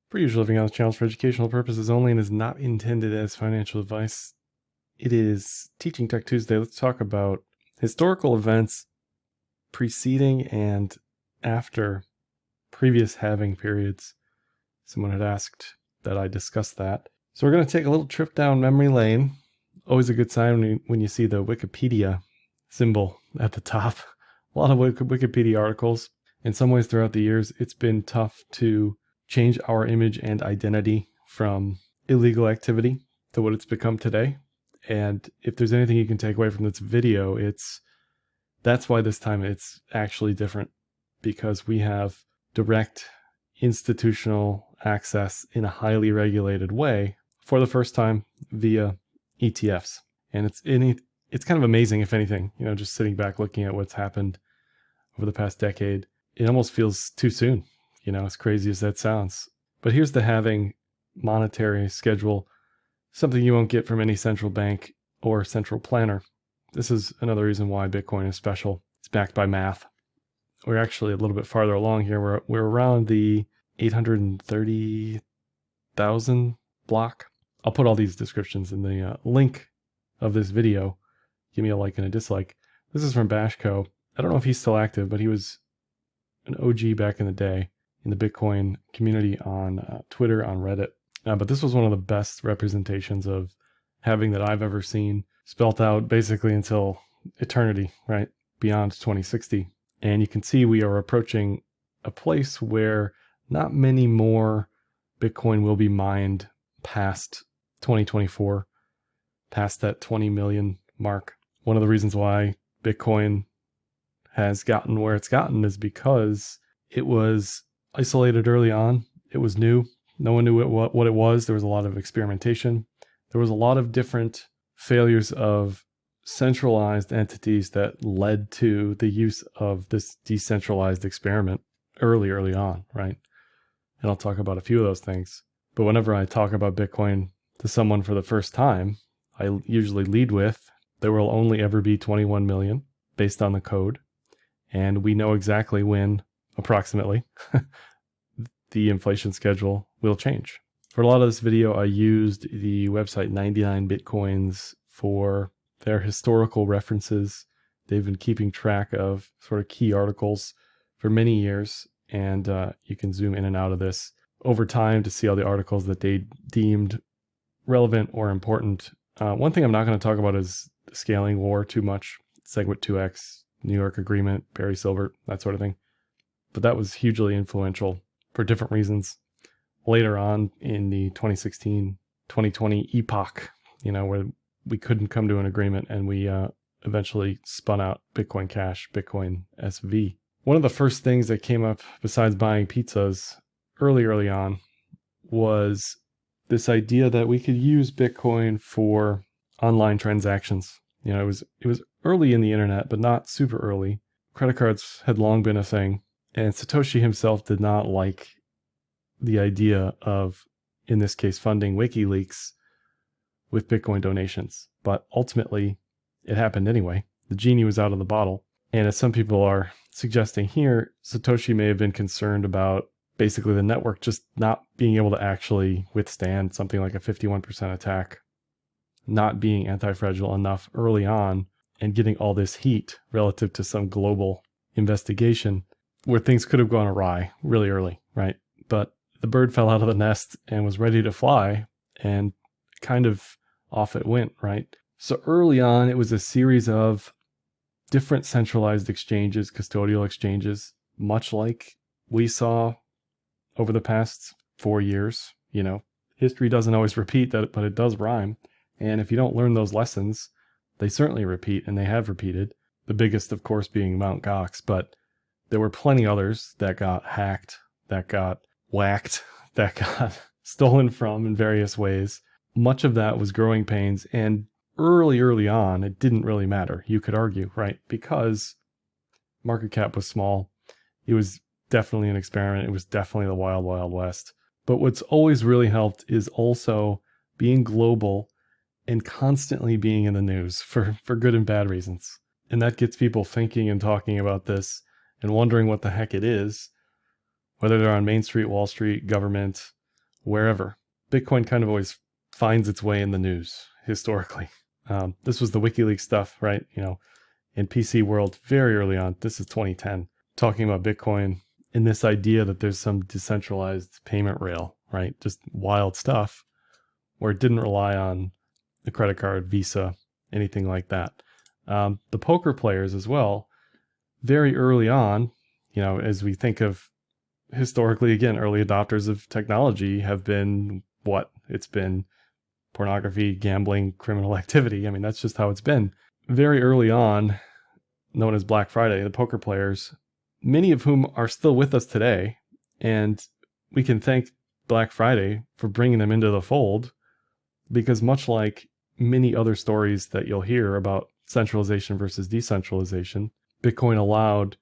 Free Usual Living on this channel is for educational purposes only and is not intended as financial advice. It is Teaching Tech Tuesday. Let's talk about historical events preceding and after previous halving periods. Someone had asked that I discuss that. So we're going to take a little trip down memory lane. Always a good sign when you see the Wikipedia symbol at the top. A lot of Wikipedia articles. In some ways throughout the years, it's been tough to change our image and identity from illegal activity to what it's become today. And if there's anything you can take away from this video, that's why this time it's actually different, because we have direct institutional access in a highly regulated way for the first time via ETFs. And it's kind of amazing, if anything, just sitting back looking at what's happened over the past decade. It almost feels too soon, as crazy as that sounds. But here's the halving monetary schedule, something you won't get from any central bank or central planner. This is another reason why Bitcoin is special. It's backed by math. We're actually a little bit farther along here. We're around the 830,000 block. I'll put all these descriptions in the link of this video. Give me a like and a dislike. This is from Bashco. I don't know if he's still active, but he was an OG back in the day in the Bitcoin community on Twitter, on Reddit. But this was one of the best representations of halving that I've ever seen, spelt out basically until eternity, right? Beyond 2060. And you can see we are approaching a place where not many more Bitcoin will be mined past 2024, past that 20 million mark. One of the reasons why Bitcoin has gotten where it's gotten is because it was isolated early on. It was new. No one knew what it was. There was a lot of experimentation. There was a lot of different failures of centralized entities that led to the use of this decentralized experiment early on, right? And I'll talk about a few of those things. But whenever I talk about Bitcoin to someone for the first time, I usually lead with, there will only ever be 21 million based on the code. And we know exactly when, approximately, the inflation schedule will change. For a lot of this video, I used the website 99 Bitcoins for their historical references. They've been keeping track of sort of key articles for many years, and you can zoom in and out of this over time to see all the articles that they deemed relevant or important. One thing I'm not going to talk about is the scaling war too much. SegWit 2x, New York Agreement, Barry Silbert, that sort of thing. But that was hugely influential for different reasons. Later on in the 2016-2020 epoch, where we couldn't come to an agreement and we eventually spun out Bitcoin Cash, Bitcoin SV. One of the first things that came up besides buying pizzas early on was this idea that we could use Bitcoin for online transactions. It was early in the internet, but not super early. Credit cards had long been a thing, and Satoshi himself did not like the idea of, in this case, funding WikiLeaks with Bitcoin donations. But ultimately, it happened anyway. The genie was out of the bottle. And as some people are suggesting here, Satoshi may have been concerned about basically the network just not being able to actually withstand something like a 51% attack, not being anti-fragile enough early on, and getting all this heat relative to some global investigation where things could have gone awry really early, right? But the bird fell out of the nest and was ready to fly, and kind of off it went, right? So early on, it was a series of different centralized exchanges, custodial exchanges, much like we saw over the past 4 years. History doesn't always repeat that, but it does rhyme. And if you don't learn those lessons, they certainly repeat, and they have repeated. The biggest, of course, being Mt. Gox, but there were plenty others that got hacked, that got whacked, that got stolen from in various ways. Much of that was growing pains, and early on, it didn't really matter, you could argue, right? Because market cap was small. It was definitely an experiment. It was definitely the wild, wild west. But what's always really helped is also being global and constantly being in the news for good and bad reasons. And that gets people thinking and talking about this and wondering what the heck it is, whether they're on Main Street, Wall Street, government, wherever. Bitcoin kind of always finds its way in the news historically. This was the WikiLeaks stuff, right? In PC world very early on. This is 2010, talking about Bitcoin and this idea that there's some decentralized payment rail, right? Just wild stuff where it didn't rely on a credit card, Visa, anything like that. The poker players as well, very early on, as we think of historically, again, early adopters of technology have been what? It's been pornography, gambling, criminal activity. I mean, that's just how it's been. Very early on, known as Black Friday, the poker players, many of whom are still with us today, and we can thank Black Friday for bringing them into the fold, because much like many other stories that you'll hear about centralization versus decentralization, Bitcoin allowed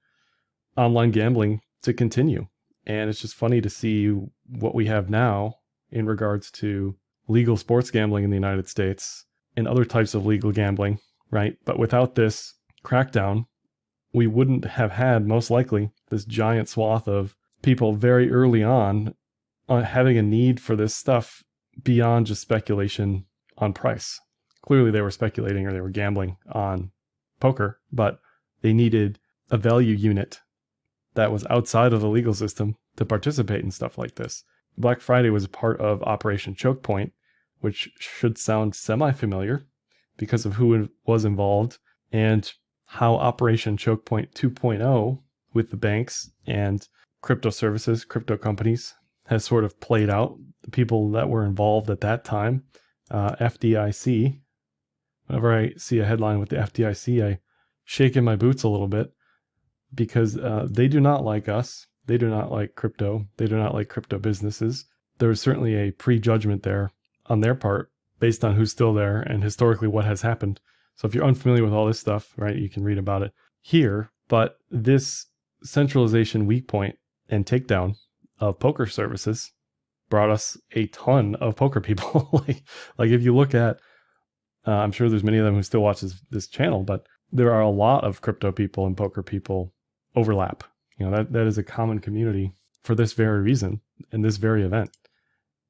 online gambling to continue. And it's just funny to see what we have now in regards to legal sports gambling in the United States and other types of legal gambling, right? But without this crackdown, we wouldn't have had, most likely, this giant swath of people very early on having a need for this stuff beyond just speculation on price. Clearly they were speculating or they were gambling on poker, but they needed a value unit that was outside of the legal system to participate in stuff like this. Black Friday was a part of Operation Choke Point, which should sound semi-familiar because of who was involved and how Operation Choke Point 2.0 with the banks and crypto services, crypto companies, has sort of played out. The people that were involved at that time, FDIC, whenever I see a headline with the FDIC, I shake in my boots a little bit, because they do not like us. They do not like crypto. They do not like crypto businesses. There is certainly a prejudgment there on their part based on who's still there and historically what has happened. So if you're unfamiliar with all this stuff, right, you can read about it here. But this centralization weak point and takedown of poker services brought us a ton of poker people. like if you look at, I'm sure there's many of them who still watch this channel, but there are a lot of crypto people and poker people overlap. That is a common community for this very reason and this very event.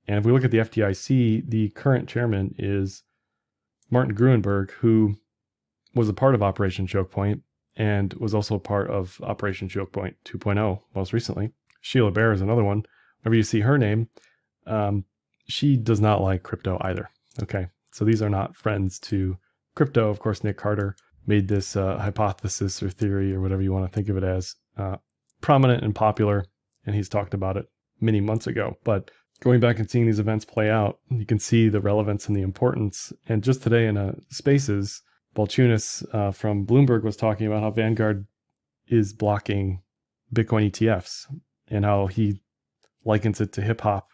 And if we look at the FDIC, the current chairman is Martin Gruenberg, who was a part of Operation Choke Point and was also a part of Operation Choke Point 2.0 most recently. Sheila Bair is another one. Whenever you see her name, she does not like crypto either. Okay, so these are not friends to crypto. Of course, Nick Carter made this hypothesis or theory or whatever you want to think of it as prominent and popular, and he's talked about it many months ago. But going back and seeing these events play out, you can see the relevance and the importance. And just today in Spaces, Balchunas from Bloomberg was talking about how Vanguard is blocking Bitcoin ETFs and how he likens it to hip hop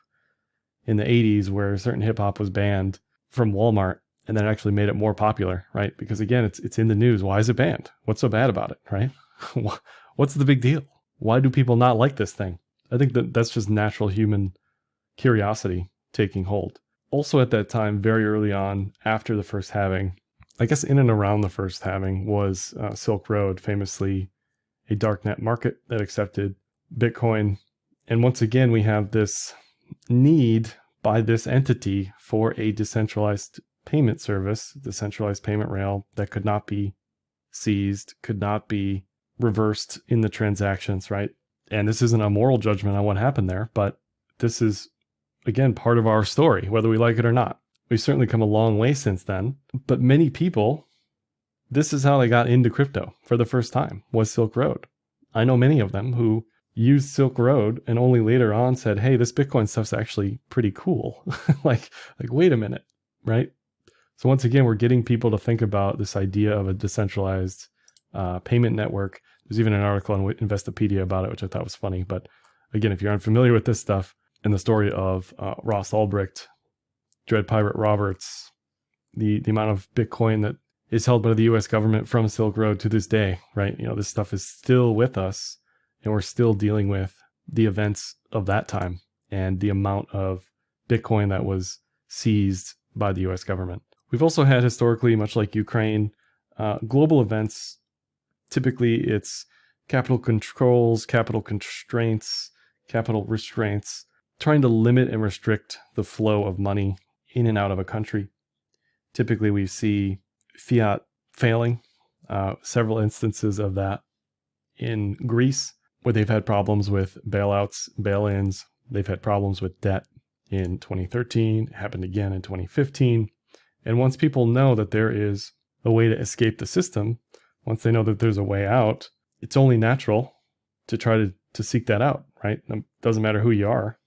in the 80s, where certain hip hop was banned from Walmart and then actually made it more popular, right? Because again, it's in the news. Why is it banned? What's so bad about it, right? What's the big deal? Why do people not like this thing? I think that's just natural human curiosity taking hold. Also at that time, very early on, after the first halving, I guess in and around the first halving, was Silk Road, famously a darknet market that accepted Bitcoin. And once again, we have this need by this entity for a decentralized payment service, decentralized payment rail that could not be seized, could not be reversed in the transactions, right? And this isn't a moral judgment on what happened there, but this is, again, part of our story, whether we like it or not. We've certainly come a long way since then, but many people, this is how they got into crypto for the first time, was Silk Road. I know many of them who used Silk Road and only later on said, hey, this Bitcoin stuff's actually pretty cool. like, wait a minute, right? So once again, we're getting people to think about this idea of a decentralized payment network. There's even an article on Investopedia about it, which I thought was funny. But again, if you're unfamiliar with this stuff and the story of Ross Ulbricht, Dread Pirate Roberts, the amount of Bitcoin that is held by the US government from Silk Road to this day, right? This stuff is still with us, and we're still dealing with the events of that time and the amount of Bitcoin that was seized by the US government. We've also had historically, much like Ukraine, global events. Typically, it's capital controls, capital constraints, capital restraints, trying to limit and restrict the flow of money in and out of a country. Typically, we see fiat failing, several instances of that in Greece, where they've had problems with bailouts, bail-ins. They've had problems with debt in 2013. It happened again in 2015. And once people know that there is a way to escape the system, once they know that there's a way out, it's only natural to try to seek that out, right? It doesn't matter who you are,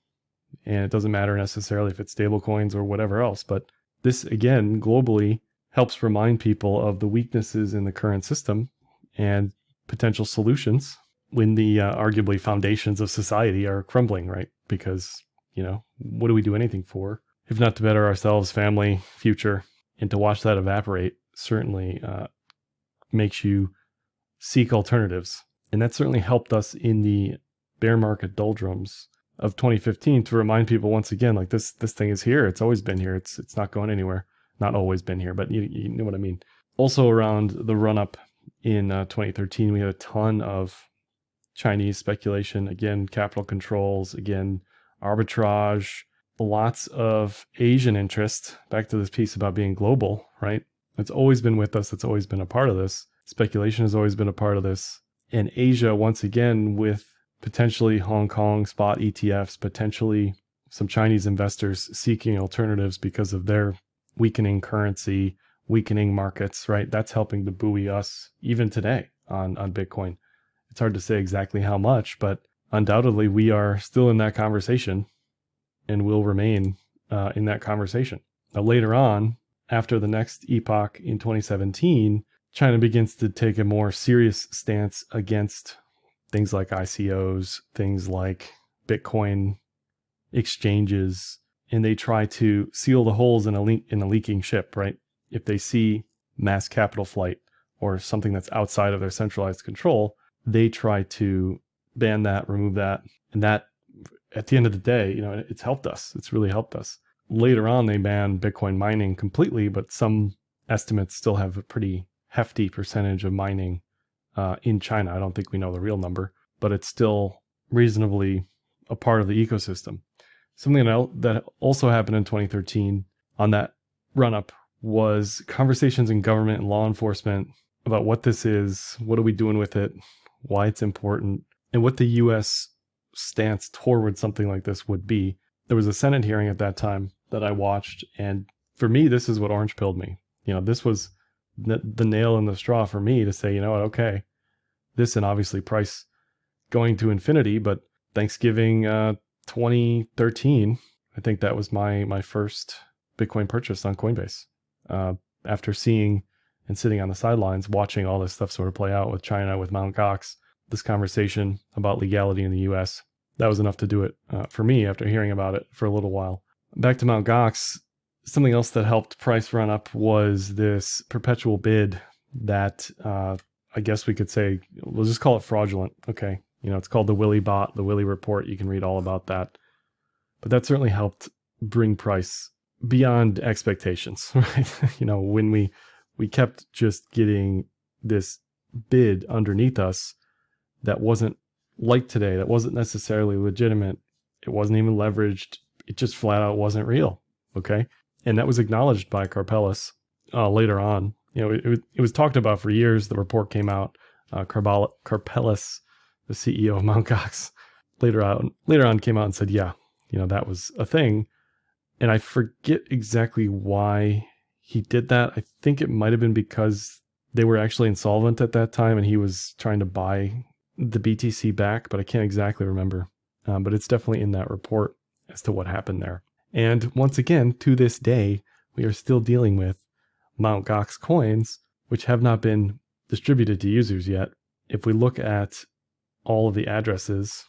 and it doesn't matter necessarily if it's stable coins or whatever else. But this, again, globally helps remind people of the weaknesses in the current system and potential solutions when the arguably foundations of society are crumbling, right? Because, what do we do anything for if not to better ourselves, family, future? And to watch that evaporate certainly makes you seek alternatives. And that certainly helped us in the bear market doldrums of 2015 to remind people once again, like this thing is here. It's always been here. It's not going anywhere. Not always been here, but you know what I mean. Also around the run up in 2013, we had a ton of Chinese speculation, again, capital controls, again, arbitrage, lots of Asian interest. Back to this piece about being global, right? It's always been with us. It's always been a part of this. Speculation has always been a part of this. And Asia, once again, with potentially Hong Kong spot ETFs, potentially some Chinese investors seeking alternatives because of their weakening currency, weakening markets, right? That's helping to buoy us even today on Bitcoin. It's hard to say exactly how much, but undoubtedly we are still in that conversation and will remain in that conversation. Now, later on, after the next epoch in 2017, China begins to take a more serious stance against things like ICOs, things like Bitcoin exchanges, and they try to seal the holes in a leaking ship, right? If they see mass capital flight or something that's outside of their centralized control, they try to ban that, remove that. And that, at the end of the day, it's helped us. It's really helped us. Later on, they banned Bitcoin mining completely, but some estimates still have a pretty hefty percentage of mining in China. I don't think we know the real number, but it's still reasonably a part of the ecosystem. Something else that also happened in 2013 on that run-up was conversations in government and law enforcement about what this is, what are we doing with it, why it's important, and what the U.S. stance toward something like this would be. There was a Senate hearing at that time that I watched, and for me, this is what orange-pilled me. This was the nail in the straw for me to say, okay, this, and obviously price going to infinity, but Thanksgiving 2013, I think that was my first Bitcoin purchase on Coinbase. After seeing and sitting on the sidelines, watching all this stuff sort of play out with China, with Mt. Gox, this conversation about legality in the US, that was enough to do it for me after hearing about it for a little while. Back to Mt. Gox, something else that helped price run up was this perpetual bid that I guess we could say, we'll just call it fraudulent. Okay. It's called the Willy bot, the Willy report. You can read all about that. But that certainly helped bring price beyond expectations, right? When we kept just getting this bid underneath us that wasn't like today, that wasn't necessarily legitimate. It wasn't even leveraged. It just flat out wasn't real. Okay. And that was acknowledged by Karpelès later on. It was talked about for years. The report came out. Karpelès, the CEO of Mt. Gox, later on came out and said, yeah, that was a thing. And I forget exactly why he did that. I think it might have been because they were actually insolvent at that time and he was trying to buy the BTC back, but I can't exactly remember. But it's definitely in that report as to what happened there. And once again, to this day, we are still dealing with Mt. Gox coins, which have not been distributed to users yet. If we look at all of the addresses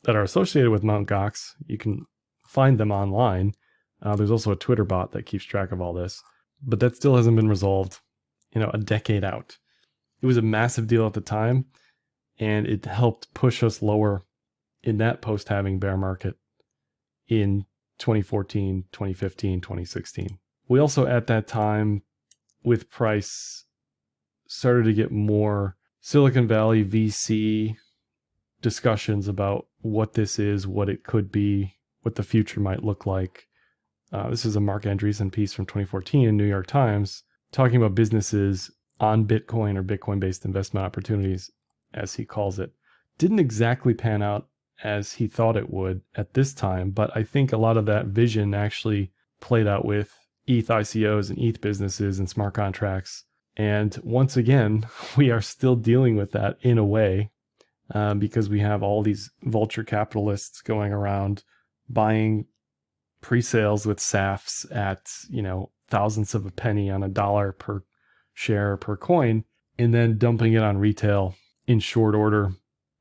that are associated with Mt. Gox, you can find them online. There's also a Twitter bot that keeps track of all this, but that still hasn't been resolved, a decade out. It was a massive deal at the time, and it helped push us lower in that post-halving bear market in 2014, 2015, 2016. We also, at that time, with price, started to get more Silicon Valley VC discussions about what this is, what it could be, what the future might look like. This is a Mark Andreessen piece from 2014 in New York Times talking about businesses on Bitcoin or Bitcoin-based investment opportunities, as he calls it. Didn't exactly pan out as he thought it would at this time, but I think a lot of that vision actually played out with ETH ICOs and ETH businesses and smart contracts. And once again, we are still dealing with that in a way, because we have all these vulture capitalists going around buying pre-sales with SAFs at, thousandths of a penny on $1 per share per coin, and then dumping it on retail in short order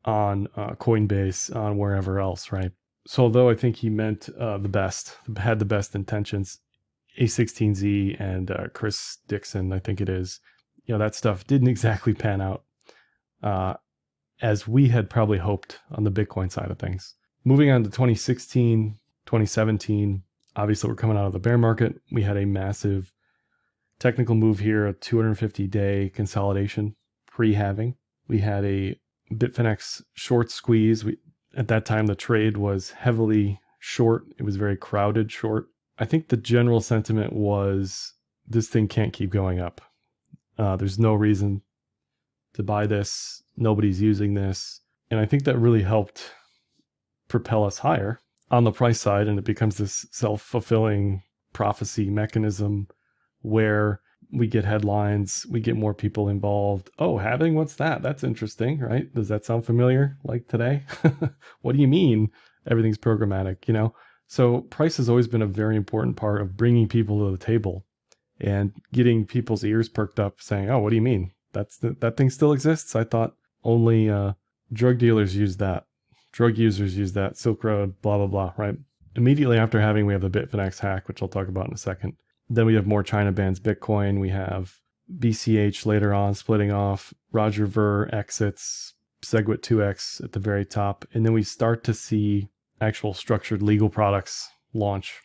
on Coinbase, on wherever else, right? So although I think he meant the best, had the best intentions, A16Z and Chris Dixon, I think it is, that stuff didn't exactly pan out as we had probably hoped on the Bitcoin side of things. Moving on to 2016, 2017, obviously we're coming out of the bear market. We had a massive technical move here, a 250-day consolidation pre-halving. We had a Bitfinex short squeeze. At that time, the trade was heavily short. It was very crowded short. I think the general sentiment was this thing can't keep going up. There's no reason to buy this. Nobody's using this. And I think that really helped propel us higher on the price side. And it becomes this self-fulfilling prophecy mechanism where we get headlines, we get more people involved. Oh, halving, what's that? That's interesting, right? Does that sound familiar like today? What do you mean everything's programmatic, So price has always been a very important part of bringing people to the table and getting people's ears perked up saying, oh, what do you mean? That thing still exists? I thought only drug dealers use that. Drug users use that. Silk Road, blah, blah, blah, right? Immediately after halving, we have the Bitfinex hack, which I'll talk about in a second. Then we have more China bans Bitcoin. We have BCH later on splitting off. Roger Ver exits. Segwit 2X at the very top. And then we start to see actual structured legal products launch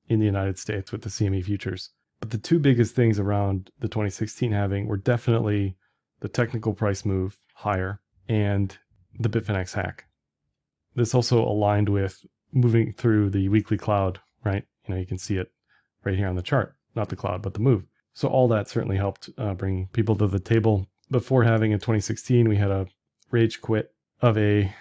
in the United States with the CME futures. But the two biggest things around the 2016 halving were definitely the technical price move higher and the Bitfinex hack. This also aligned with moving through the weekly cloud, right? You can see it right here on the chart, not the cloud, but the move. So all that certainly helped bring people to the table. Before halving in 2016, we had a rage quit of a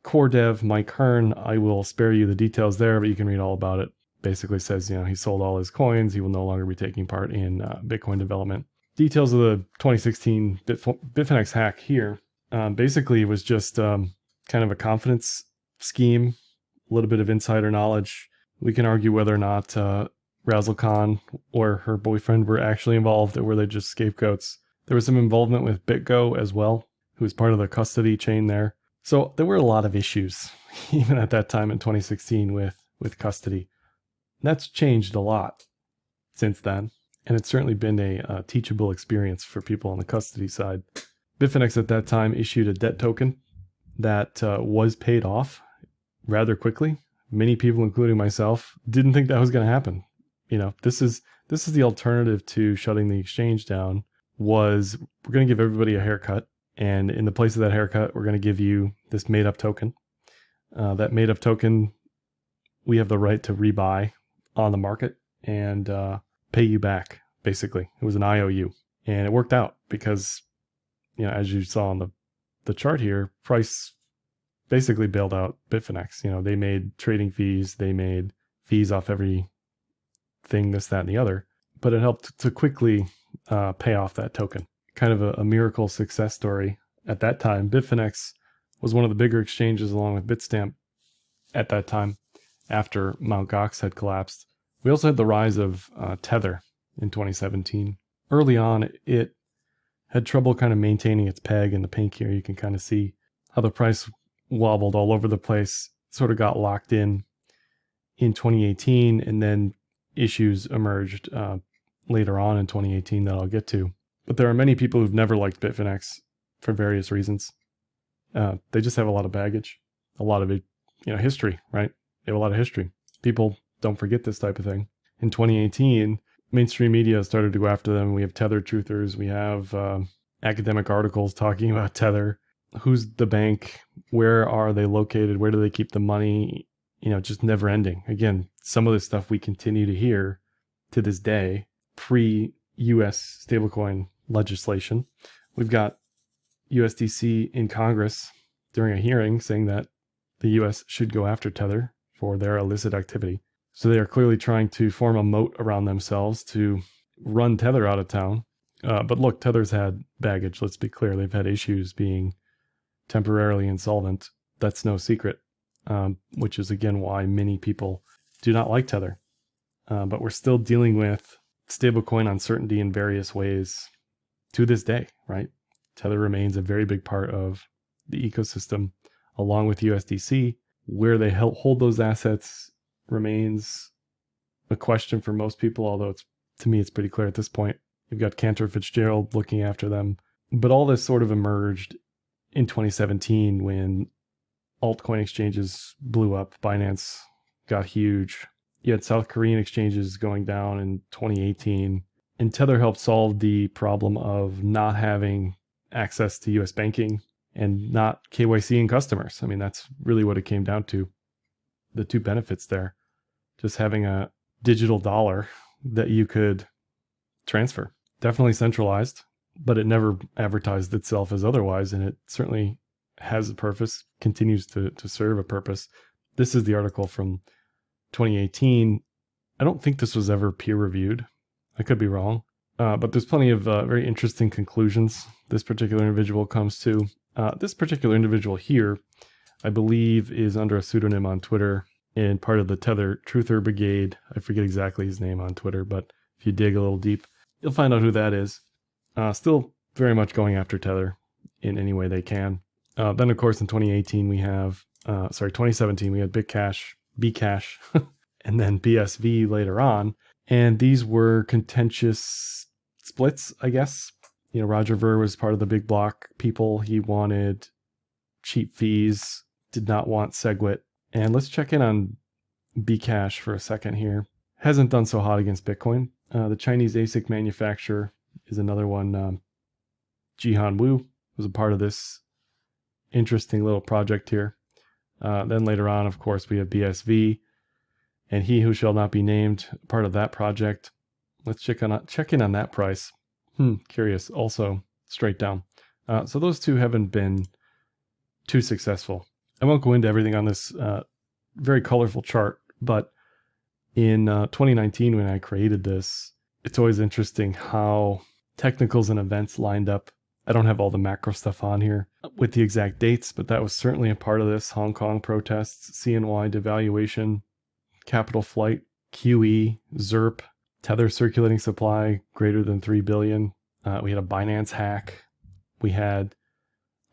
core dev, Mike Hearn. I will spare you the details there, but you can read all about it. Basically says, he sold all his coins. He will no longer be taking part in Bitcoin development. Details of the 2016 Bitfinex hack here. Basically, it was just kind of a confidence scheme, a little bit of insider knowledge. We can argue whether or not Razzle Khan or her boyfriend were actually involved, or were they just scapegoats. There was some involvement with BitGo as well, who was part of the custody chain there. So there were a lot of issues, even at that time in 2016 with custody. That's changed a lot since then, and it's certainly been a teachable experience for people on the custody side. Bitfinex at that time issued a debt token that was paid off rather quickly. Many people, including myself, didn't think that was going to happen. This is the alternative to shutting the exchange down. Was we're going to give everybody a haircut, and in the place of that haircut, we're going to give you this made-up token. That made-up token, we have the right to rebuy on the market and pay you back. Basically, it was an IOU, and it worked out because, as you saw on the chart here, price basically bailed out Bitfinex. They made trading fees, they made fees off every thing, this, that, and the other, but it helped to quickly pay off that token. Kind of a miracle success story at that time. Bitfinex was one of the bigger exchanges along with Bitstamp at that time after Mt. Gox had collapsed. We also had the rise of Tether in 2017. Early on, it had trouble kind of maintaining its peg. In the pink here, you can kind of see how the price wobbled all over the place, sort of got locked in 2018, and then issues emerged later on in 2018 that I'll get to. But there are many people who've never liked Bitfinex for various reasons. They just have a lot of baggage, a lot of history, right? They have a lot of history. People don't forget this type of thing. In 2018, mainstream media started to go after them. We have Tether truthers. We have academic articles talking about Tether. who's the bank, where are they located, where do they keep the money, just never ending. Again, some of this stuff we continue to hear to this day, pre-US stablecoin legislation. We've got USDC in Congress during a hearing saying that the US should go after Tether for their illicit activity. So they are clearly trying to form a moat around themselves to run Tether out of town. But look, Tether's had baggage. Let's be clear. They've had issues being temporarily insolvent. That's no secret, which is, again, why many people do not like Tether. But we're still dealing with stablecoin uncertainty in various ways to this day, right? Tether remains a very big part of the ecosystem, along with USDC. Where they hold those assets remains a question for most people, although to me it's pretty clear at this point. You've got Cantor Fitzgerald looking after them. But all this sort of emerged in 2017 when altcoin exchanges blew up. Binance got huge. You had South Korean exchanges going down in 2018. And Tether helped solve the problem of not having access to US banking and not KYCing customers. I mean, that's really what it came down to. The two benefits there. Just having a digital dollar that you could transfer. Definitely centralized, but it never advertised itself as otherwise, and it certainly has a purpose, continues to serve a purpose. This is the article from 2018. I don't think this was ever peer-reviewed. I could be wrong, but there's plenty of very interesting conclusions this particular individual comes to. This particular individual here, I believe, is under a pseudonym on Twitter and part of the Tether Truther Brigade. I forget exactly his name on Twitter, but if you dig a little deep, you'll find out who that is. Still very much going after Tether in any way they can. Then, of course, in 2017, we had Bcash, and then BSV later on. And these were contentious splits, I guess. Roger Ver was part of the big block people. He wanted cheap fees, did not want SegWit. And let's check in on Bcash for a second here. Hasn't done so hot against Bitcoin. The Chinese ASIC manufacturer is another one. Jihan Wu was a part of this interesting little project here. Then later on, of course, we have BSV and He Who Shall Not Be Named, part of that project. Let's check in on that price. Curious. Also straight down. So those two haven't been too successful. I won't go into everything on this very colorful chart, but in 2019, when I created this, it's always interesting how technicals and events lined up. I don't have all the macro stuff on here with the exact dates, but that was certainly a part of this. Hong Kong protests, CNY devaluation, capital flight, QE, ZERP, Tether circulating supply greater than 3 billion. We had a Binance hack. We had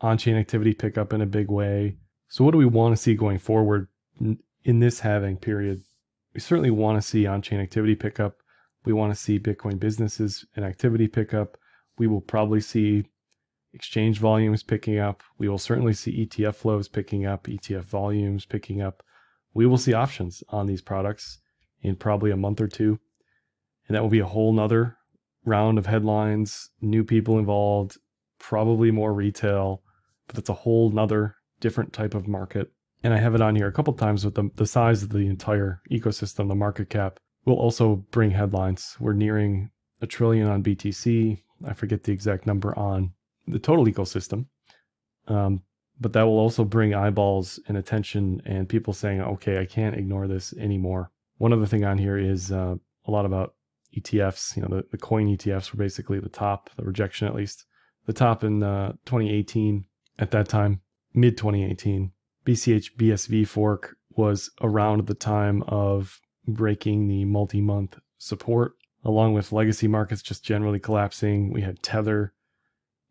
on-chain activity pick up in a big way. So what do we want to see going forward in this halving period? We certainly want to see on-chain activity pick up. We want to see Bitcoin businesses and activity pick up. We will probably see exchange volumes picking up. We will certainly see ETF flows picking up, ETF volumes picking up. We will see options on these products in probably a month or two. And that will be a whole nother round of headlines, new people involved, probably more retail, but that's a whole nother different type of market. And I have it on here a couple times with the size of the entire ecosystem, the market cap will also bring headlines. We're nearing $1 trillion on BTC. I forget the exact number on the total ecosystem. But that will also bring eyeballs and attention and people saying, okay, I can't ignore this anymore. One other thing on here is a lot about ETFs. The coin ETFs were basically the top, the rejection at least, the top in 2018 at that time, mid 2018. BCH BSV fork was around at the time of breaking the multi-month support, along with legacy markets just generally collapsing. We had Tether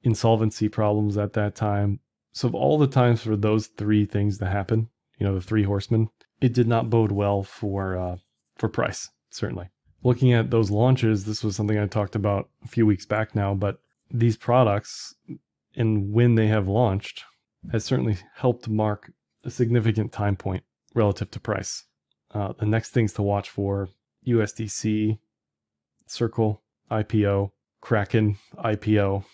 insolvency problems at that time. So of all the times for those three things to happen, the three horsemen, it did not bode well for price, certainly. Looking at those launches, this was something I talked about a few weeks back now, but these products and when they have launched has certainly helped mark a significant time point relative to price. The next things to watch for: USDC, Circle IPO, Kraken IPO,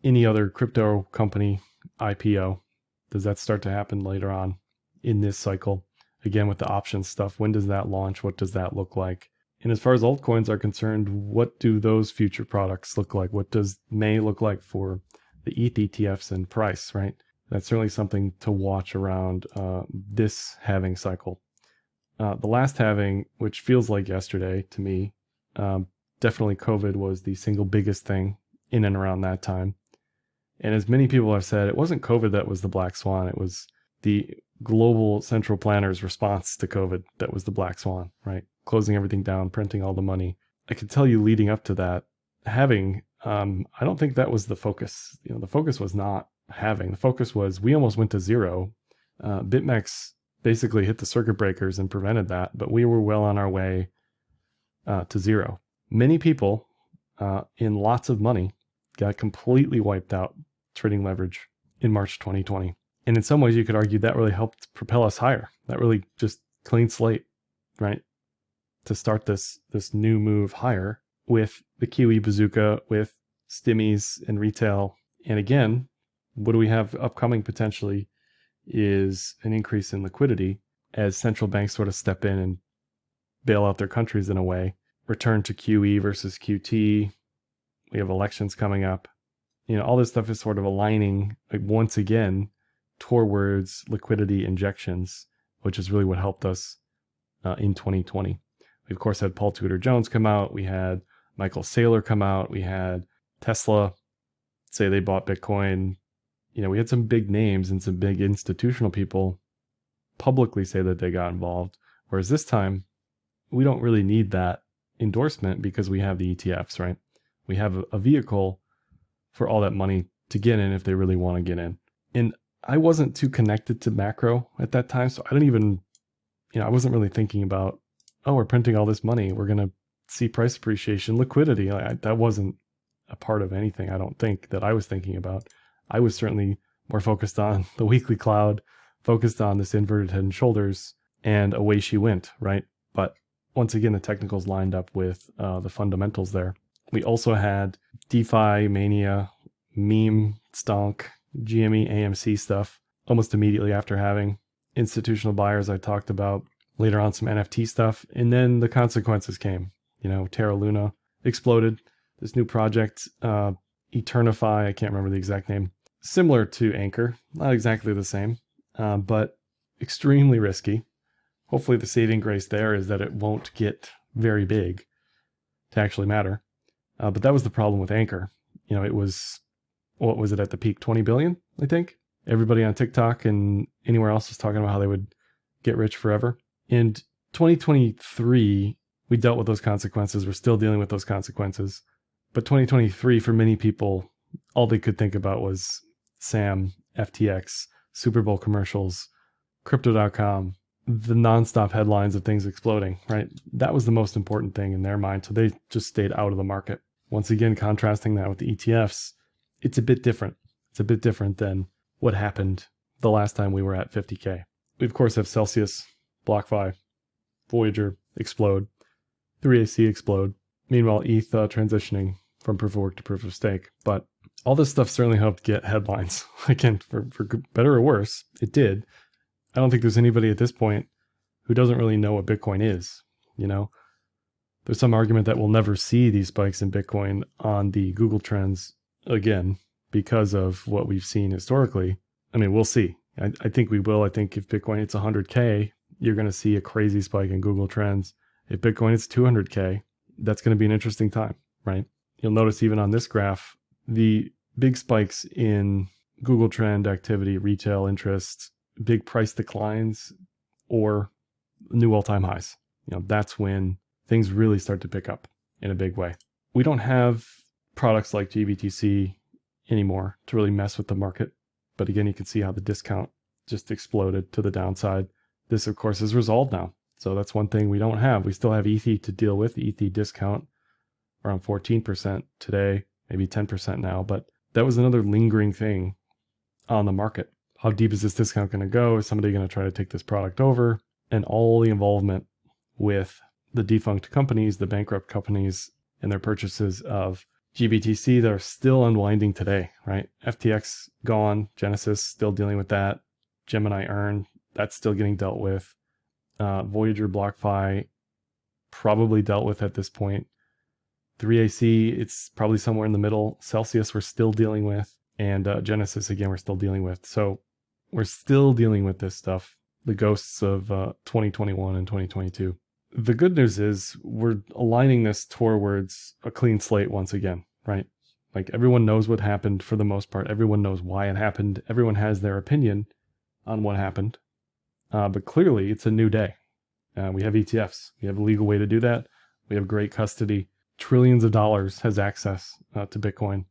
any other crypto company IPO? Does that start to happen later on in this cycle? Again, with the options stuff, when does that launch? What does that look like? And as far as altcoins are concerned, what do those future products look like? What does May look like for the ETH ETFs and price, right? That's certainly something to watch around this halving cycle. The last halving, which feels like yesterday to me, definitely COVID was the single biggest thing in and around that time. And as many people have said, it wasn't COVID that was the black swan. It was the global central planners' response to COVID that was the black swan, right? Closing everything down, printing all the money. I can tell you leading up to that, halving, I don't think that was the focus. The focus was not halving. The focus was we almost went to zero. BitMEX basically hit the circuit breakers and prevented that, but we were well on our way to zero. Many people in lots of money got completely wiped out trading leverage in March 2020. And in some ways, you could argue that really helped propel us higher. That really just clean slate, right? To start this new move higher with the QE bazooka, with stimmies and retail. And again, what do we have upcoming potentially is an increase in liquidity as central banks sort of step in and bail out their countries in a way. Return to QE versus QT. We have elections coming up. All this stuff is sort of aligning once again towards liquidity injections, which is really what helped us in 2020. We, of course, had Paul Tudor Jones come out. We had Michael Saylor come out. We had Tesla say they bought Bitcoin. We had some big names and some big institutional people publicly say that they got involved. Whereas this time, we don't really need that endorsement because we have the ETFs, right? We have a vehicle for all that money to get in if they really want to get in. And I wasn't too connected to macro at that time, so I don't even, I wasn't really thinking about, oh, we're printing all this money, we're going to see price appreciation, liquidity. That wasn't a part of anything, I don't think, that I was thinking about. I was certainly more focused on the weekly cloud, focused on this inverted head and shoulders, and away she went, right? But once again, the technicals lined up with the fundamentals there. We also had DeFi mania, meme stonk, GME, AMC stuff almost immediately after having institutional buyers I talked about. Later on, some NFT stuff. And then the consequences came. Terra Luna exploded. This new project, Eternify, I can't remember the exact name. Similar to Anchor, not exactly the same, but extremely risky. Hopefully the saving grace there is that it won't get very big to actually matter. But that was the problem with Anchor. It was, what was it at the peak? 20 billion, I think. Everybody on TikTok and anywhere else was talking about how they would get rich forever. In 2023, we dealt with those consequences. We're still dealing with those consequences. But 2023, for many people, all they could think about was Sam, FTX, Super Bowl commercials, Crypto.com, the nonstop headlines of things exploding, right? That was the most important thing in their mind. So they just stayed out of the market. Once again, contrasting that with the ETFs, it's a bit different. It's a bit different than what happened the last time we were at 50K. We, of course, have Celsius, BlockFi, Voyager explode, 3AC explode. Meanwhile, ETH transitioning from proof of work to proof of stake. But all this stuff certainly helped get headlines. Again, for better or worse, it did. I don't think there's anybody at this point who doesn't really know what Bitcoin is. There's some argument that we'll never see these spikes in Bitcoin on the Google Trends again because of what we've seen historically. I mean, we'll see. I think we will. I think if Bitcoin hits 100K, you're going to see a crazy spike in Google Trends. If Bitcoin hits 200K, that's going to be an interesting time, right? You'll notice even on this graph, the big spikes in Google Trend activity, retail interest, big price declines, or new all-time highs. That's when things really start to pick up in a big way. We don't have products like GBTC anymore to really mess with the market. But again, you can see how the discount just exploded to the downside. This, of course, is resolved now. So that's one thing we don't have. We still have ETH to deal with. ETH discount around 14% today, maybe 10% now. But that was another lingering thing on the market. How deep is this discount going to go? Is somebody going to try to take this product over? And all the involvement with the defunct companies, the bankrupt companies, and their purchases of GBTC that are still unwinding today, right? FTX gone, Genesis still dealing with that. Gemini Earn, that's still getting dealt with. Voyager, BlockFi, probably dealt with at this point. 3AC, it's probably somewhere in the middle. Celsius, we're still dealing with. And Genesis, again, we're still dealing with. So we're still dealing with this stuff, the ghosts of 2021 and 2022. The good news is we're aligning this towards a clean slate once again, right? Like everyone knows what happened for the most part. Everyone knows why it happened. Everyone has their opinion on what happened. But clearly it's a new day. We have ETFs. We have a legal way to do that. We have great custody. Trillions of dollars has access to Bitcoin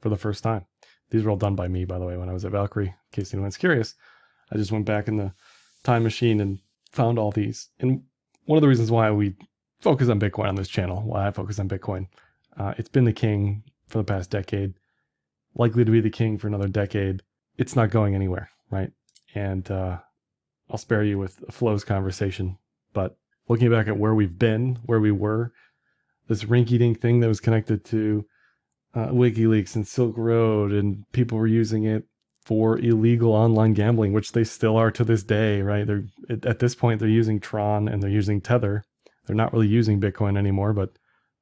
for the first time. These were all done by me, by the way, when I was at Valkyrie, in case anyone's curious. I just went back in the time machine and found all these. And one of the reasons why we focus on Bitcoin on this channel, why I focus on Bitcoin, it's been the king for the past decade, likely to be the king for another decade. It's not going anywhere, right? And I'll spare you with a flows conversation, but looking back at where we've been, where we were, this rinky-dink thing that was connected to WikiLeaks and Silk Road, and people were using it for illegal online gambling, which they still are to this day, right? They're at this point, they're using Tron and they're using Tether. They're not really using Bitcoin anymore, but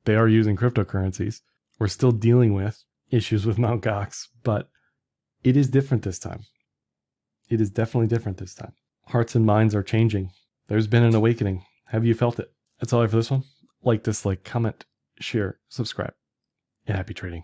they are using cryptocurrencies. We're still dealing with issues with Mt. Gox, but it is different this time. It is definitely different this time. Hearts and minds are changing. There's been an awakening. Have you felt it? That's all I have for this one. Like, dislike, comment, share, subscribe, and happy trading.